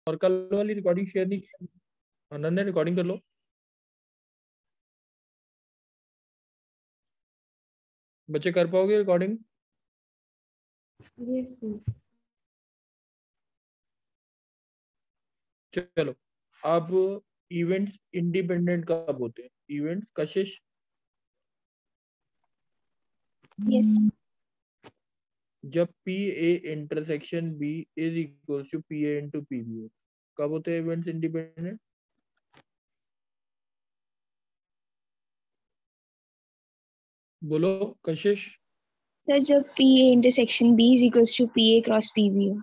और कल वाली रिकॉर्डिंग शेयर नहीं की? अनन्या रिकॉर्डिंग कर लो। बच्चे कर पाओगे रिकॉर्डिंग? Yes sir. चलो, अब इवेंट्स इंडिपेंडेंट कब होते हैं? इवेंट्स कशिश? यस जब P A intersection B is equal to P A into P B हो, कब होते हैं इवेंट्स इंडिपेंडेंट? बोलो कशिश। सर, जब P A intersection B is equals to P A cross P B हो।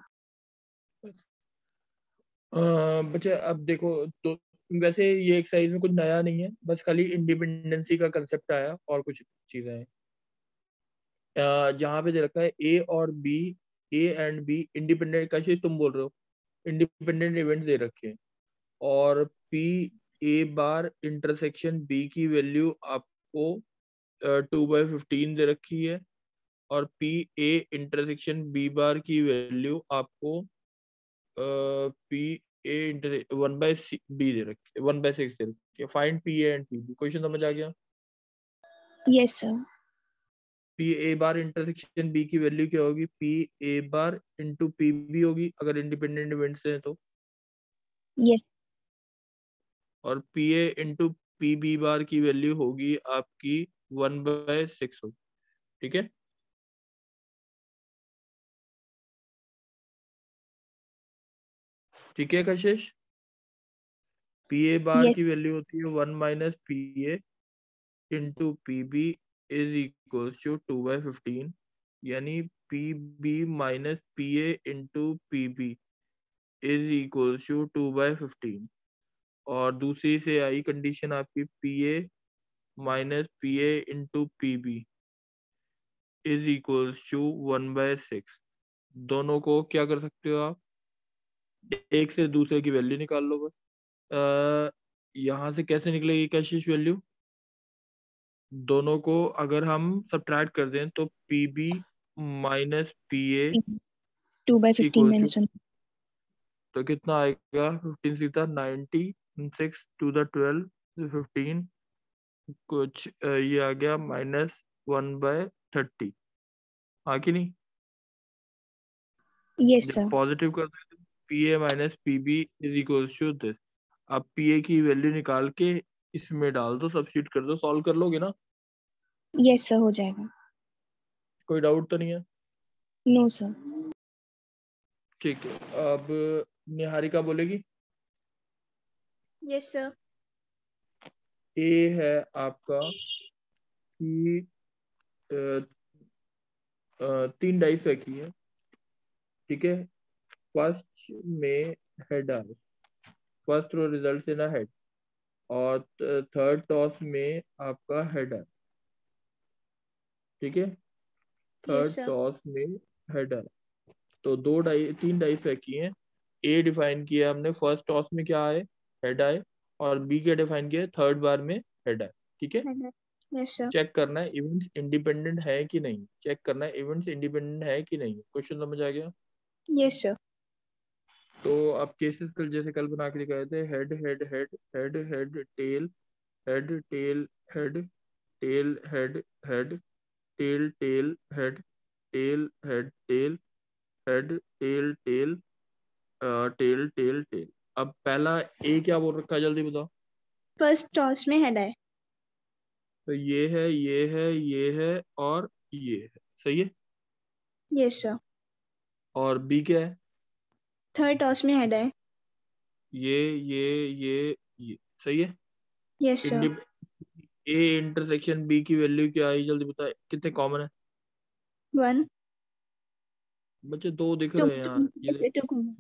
बच्चे अब देखो तो, वैसे ये एक्सरसाइज में कुछ नया नहीं है, बस खाली इंडिपेंडेंसी का कंसेप्ट आया और कुछ चीजें हैं। जहाँ पे दे रखा है ए और B, A and B independent, कैसे तुम बोल रहे हो इंडिपेंडेंट इवेंट्स दे रखे हैं, और P A bar intersection B की वैल्यू आपको 2/15 दे रखी है, और P A intersection B bar की वैल्यू आपको पी ए इंटर 1/बी दे रखी है, 1/6 दे रखी है। Find P A and P B. Question समझ आ गया? Yes sir. P A bar intersection B की वैल्यू क्या होगी? P A bar into P B होगी अगर इंडिपेंडेंट इवेंट्स हैं तो, यस और P A into P B bar की वैल्यू होगी आपकी 1/6 होगी। ठीक है, ठीक है Kashish. P A bar yes की वैल्यू होती है 1 minus P A into P B is equals to 2/15, यानी P B minus P A into P B is equals to 2/15। और दूसरी से आई कंडीशन आपकी P A minus P A into P B is equals to 1/6। दोनों को क्या कर सकते हो आप, एक से दूसरे की वैल्यू निकाल लो बस। यहाँ से कैसे निकलेगी कैशिश वैल्यू? दोनों को अगर हम सब्ट्रैक्ट कर दें तो P B minus P A 2/15 equals to, -1। तो कितना आएगा? 15 सीता 90, 6 टू द 12 15, कुछ ये आ गया -1/30। हाँ कि नहीं? यस जब सर। पॉजिटिव कर देते P A minus P B is equals to this. अब पी ए की वैल्यू निकाल के इसमें डाल दो, सब्स्टिट्यूट कर दो, सॉल्व कर लोगे ना? यस सर, हो जाएगा। कोई डाउट तो नहीं है? No sir. ठीक है, अब निहारिका बोलेगी। Yes sir. ए है आपका कि 3 डाइस रखी है, ठीक है। फर्स्ट में हेड आए, first throw result in head, और थर्ड टॉस में आपका हेड आए, ठीक है। Yes third sir. टॉस में हेड आए, तो 3 डाइस रखी हैं। ए डिफाइन किया हमने फर्स्ट टॉस में क्या आए? हेड आए। और बी क्या डिफाइन किया? थर्ड बार में हेड आए, ठीक है। Yes sir. चेक करना है इवेंट्स इंडिपेंडेंट है कि नहीं, चेक करना है इवेंट्स इंडिपेंडेंट है कि नहीं। क्वेश्चन समझ आ गया? Yes sir. तो आप केसेस कल जैसे कल बना के दिखाए थे, head head head head head tail, head tail head, tail head head, tail tail head, tail head tail, head tail tail, tail tail tail. अब पहला ए क्या बोल रखा है जल्दी बताओ। फर्स्ट टॉस में हेड आए। तो ये है, ये है, ये है, और ये है, सही है। Yes sir. और बी क्या है? थर्ड टॉस में हेड आए। ये सही है। Yes sir. इंडिप ए इंटरसेक्शन बी की वैल्यू क्या आई जल्दी बता, कितने कॉमन है? 1 बच्चे 2 दिख 2 रहे हैं यार, ये से 2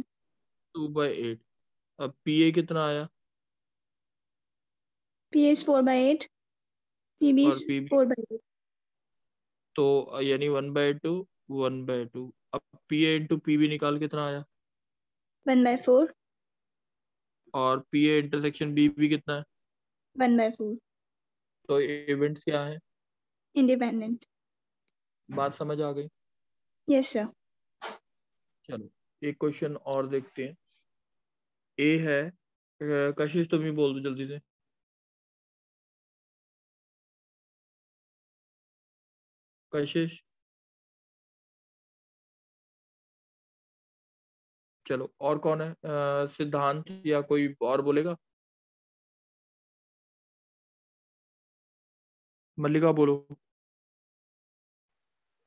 2/8। अब पी ए कितना आया? पी एस 4/8, पी बी और पी बी 4/8। तो यानी 1/2, 1/2। अब P A into P B निकाल कितना आया? 1/4, और P A intersection B B कितना है? 1/4। तो इवेंट्स क्या है? इंडिपेंडेंट। बात समझ आ गई? Yes sir. चलो एक क्वेश्चन और देखते हैं। ए है, कशिश तुम ही बोल दो जल्दी से। कशिश, चलो और कौन है, सिद्धांत या कोई और बोलेगा? मल्लिका बोलो।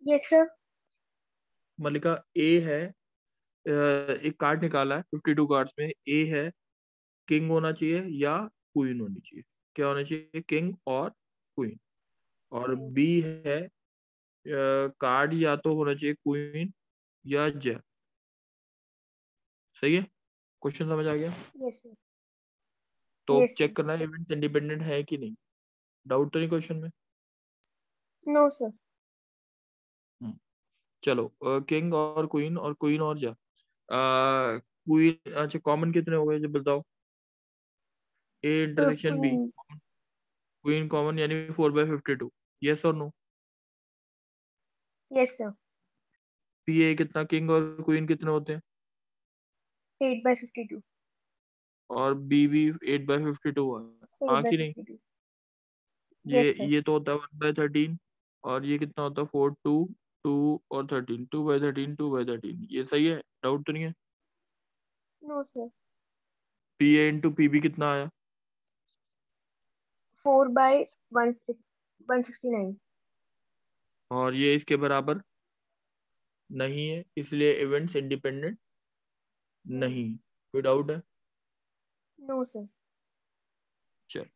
Yes sir. मल्लिका, ए है, एक कार्ड निकाला है 52 कार्ड्स में, ए है किंग होना चाहिए या क्वीन होनी चाहिए। क्या होना चाहिए? किंग और क्वीन। और बी है, कार्ड या तो होना चाहिए क्वीन या जैक। सही है? क्वेश्चन समझ आ गया? Yes sir. तो यस सर। चेक करना है इवेंट्स इंडिपेंडेंट है कि नहीं। डाउट तो नहीं क्वेश्चन में? No sir. चलो, किंग और क्वीन और जैक। क्वीन, अच्छा कॉमन कितने हो गए जब बताओ? A intersection B, queen. Queen common यानी 4/52। यस और no? Yes sir. P A कितना, किंग और क्वीन कितने होते हैं? 8/52। और बी भी 8/52 हुआ है, एट हाँ बाय कि नहीं? फिफ्टी टू ये यस सर। ये तो होता है 1/13। और ये कितना होता है? 4, 2, 2 और 13, 2/13, 2/13। ये सही है, डाउट तो नहीं है? No sir. P A into P B कितना आया? 4/169। और ये इसके बराबर नहीं है, इसलिए इवेंट्स इंडिपेंडेंट नहीं। कोई डाउट है? No sir. चल,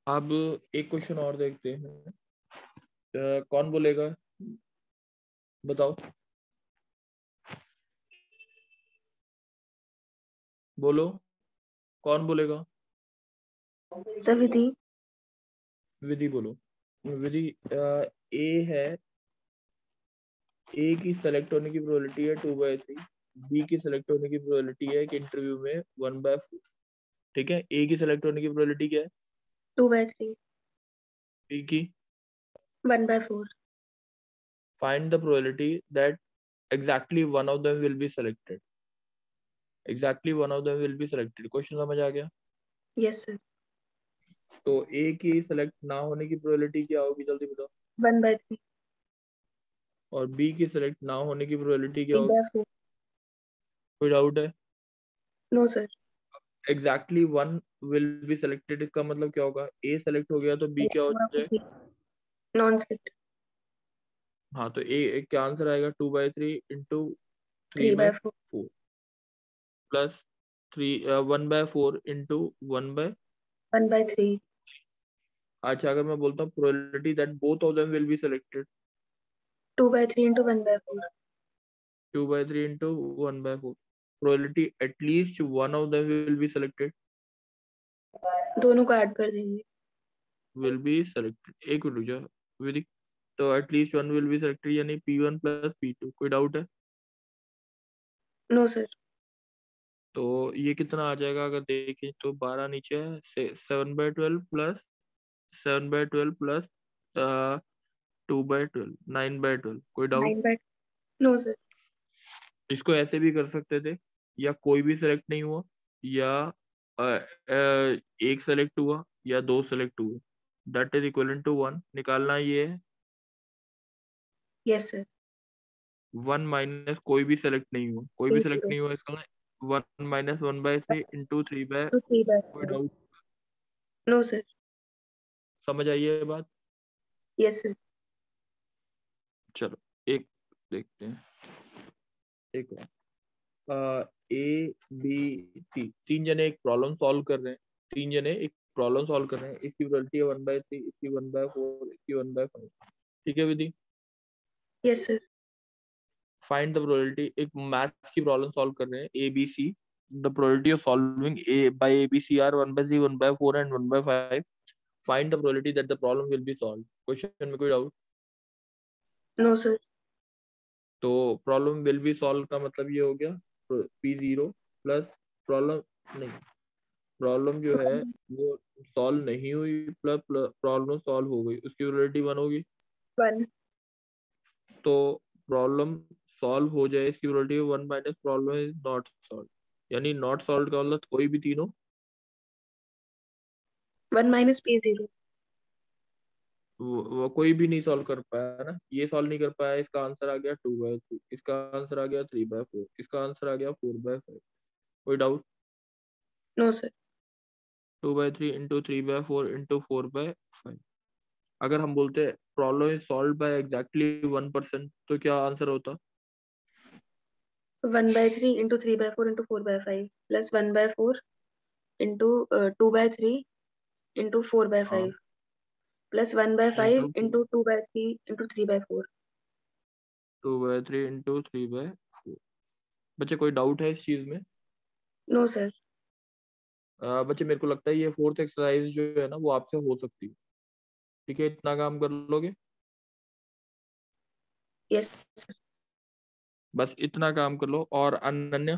अब एक क्वेश्चन और देखते हैं। कौन बोलेगा, बताओ, बोलो, कौन बोलेगा? सविति। विधि बोलो। विधि, ए है, ए की सेलेक्ट होने की प्रोबेबिलिटी है 2/3। बी की सेलेक्ट होने की प्रोबेबिलिटी है कि इंटरव्यू में 1/4। ठीक है, ए की सेलेक्ट होने की प्रोबेबिलिटी क्या है? 2/3। बी की? 1/4। Find the probability that exactly one of them will be selected. Exactly one of them will be selected, question समझ आ गया? Yes sir. तो ए की सेलेक्ट ना होने की प्रोबेबिलिटी क्या होगी, जल्दी बताओ। 1/3। और बी की सेलेक्ट ना होने की प्रोबेबिलिटी क्या होगी? 8/4। कोई डाउट है? No sir. Exactly one will be selected, इसका मतलब क्या होगा? ए सेलेक्ट हो गया तो बी क्या हो जाए? Non skip. हाँ, तो ए क्या आंसर आएगा? 2/3 into three three by by four four plus 1/4 into 1/। 1/3। अच्छा, अगर मैं बोलता हूँ probability that both of them will be selected. 2/3 into 1/4। 2/3 into 1/4, probability at least one of them will be selected. दोनों को ऐड कर देंगे। विल बी सिलेक्टेड, एक मिनट रुक जाओ विदिक। तो at least one will be selected यानी P1 प्लस P2। कोई डाउट है? No sir. तो ये कितना आ जाएगा अगर देखें तो 12 नीचे है, 7/12 प्लस 2/12, 9/12। कोई डाउट? 9/। No sir. इसको ऐसे भी कर सकते थे, या कोई भी सेलेक्ट नहीं हुआ, या एक सेलेक्ट हुआ या दो सेलेक्ट हुए, दैट इज इक्वल टू 1। निकालना ये है यस सर। 1 माइनस कोई भी सेलेक्ट नहीं हुआ, कोई भी सेलेक्ट 0 नहीं हुआ, इसका 1 माइनस 1/3 इंटू 3/। to कोई 3/4। डाउट? No sir. समझ आई ये बात? Yes sir. चलो, एक देखते हैं, एक ए बी सी, तीन जने एक प्रॉब्लम सॉल्व कर रहे हैं। तीन जने एक प्रॉब्लम सॉल्व कर रहे हैं, इसकी प्रोबेबिलिटी है 1/3, इसकी 1/4, इसकी 1/5। ठीक है विधि? Yes sir. Find the probability, एक मैथ्स की प्रॉब्लम सॉल्व कर रहे हैं A B C. The probability of solving A by A B C are 1/3, 1/4 and 1/5। Find the probability that the problem will be solve. Question में कोई doubt? No sir. तो problem will be solve का मतलब ये हो गया P0 plus problem, नहीं, problem जो है वो सॉल्व नहीं हुई प्लस प्रॉब्लम सॉल्व हो गई, उसकी प्रोबेबिलिटी 1 होगी। 1। तो प्रॉब्लम सॉल्व हो जाए इसकी probability 1 minus problem is not solve. यानी नॉट सॉल्व का मतलब कोई भी तीनों 1 माइनस पी 0। वो कोई भी नहीं सॉल्व कर पाया ना, ये सॉल्व नहीं कर पाया, इसका आंसर आ गया 2/3, इसका आंसर आ गया 3/4, इसका आंसर आ गया 4/5। कोई doubt? No sir. 2/3 into 3/4 into 4/5। अगर हम बोलते problem is solve by exactly 1%, तो क्या आंसर होता? 1/3 into 3/4 into 4/5 plus 1/4 into 2/3 into 4/5 plus 1/5 into 2/3 into 3/4। 2/3 into 3/4। बच्चे कोई डाउट है इस चीज में? No sir. बच्चे मेरे को लगता है ये फोर्थ एक्सरसाइज जो है ना वो आपसे हो सकती है। ठीक है, इतना काम कर लोगे? Yes sir. बस इतना काम कर लो। और अनन्या?